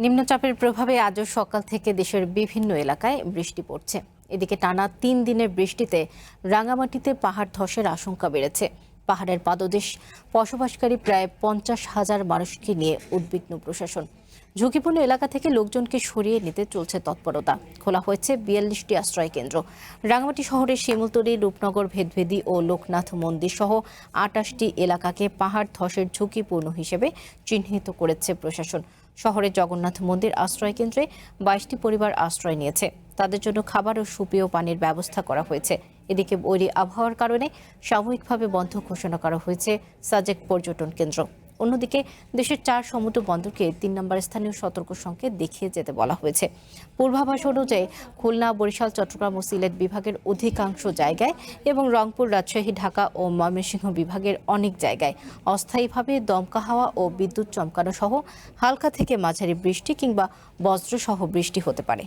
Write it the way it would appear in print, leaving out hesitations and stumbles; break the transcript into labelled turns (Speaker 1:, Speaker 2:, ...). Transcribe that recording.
Speaker 1: নিম্নচাপের প্রভাবে আজও সকাল থেকে দেশের বিভিন্ন এলাকায় বৃষ্টি পড়ছে। এদিকে টানা ৩ দিনের বৃষ্টিতে রাঙামাটিতে পাহাড় ধসের আশঙ্কা বেড়েছে। পাহাড়ের পাদদেশ বসবাসকারী প্রায় 50,000 মানুষকে নিয়ে উদ্বিগ্ন প্রশাসন। ঝুঁকিপূর্ণ এলাকা থেকে লোকজনকে সরিয়ে নিতে চলছে তৎপরতা। খোলা হয়েছে 42টি আশ্রয় কেন্দ্র। রাঙামাটি শহরের শিমুলতলী, রূপনগর, ভেদভেদী ও লোকনাথ মন্দির সহ 28টি এলাকাকে পাহাড় ধসের ঝুঁকিপূর্ণ হিসেবে চিহ্নিত করেছে প্রশাসন। শহরের জগন্নাথ মন্দির আশ্রয় কেন্দ্রে 22টি পরিবার আশ্রয় নিয়েছে। তাদের জন্য খাবার ও সুপেয় পানির ব্যবস্থা করা হয়েছে। এদিকে বৈরী আবহাওয়ার কারণে সাময়িকভাবে বন্ধ ঘোষণা করা হয়েছে সাজেক পর্যটন কেন্দ্র। অন্যদিকে দেশের 4 সমুদ্র বন্দরকে 3 নম্বর স্থানীয় সতর্ক সংকেত দেখিয়ে যেতে বলা হয়েছে। পূর্বাভাস অনুযায়ী খুলনা, বরিশাল, চট্টগ্রাম ও সিলেট বিভাগের অধিকাংশ জায়গায় এবং রংপুর, রাজশাহী, ঢাকা ও ময়মনসিংহ বিভাগের অনেক জায়গায় অস্থায়ীভাবে দমকা হাওয়া ও বিদ্যুৎ চমকানো সহ হালকা থেকে মাঝারি বৃষ্টি কিংবা বজ্রসহ বৃষ্টি হতে পারে।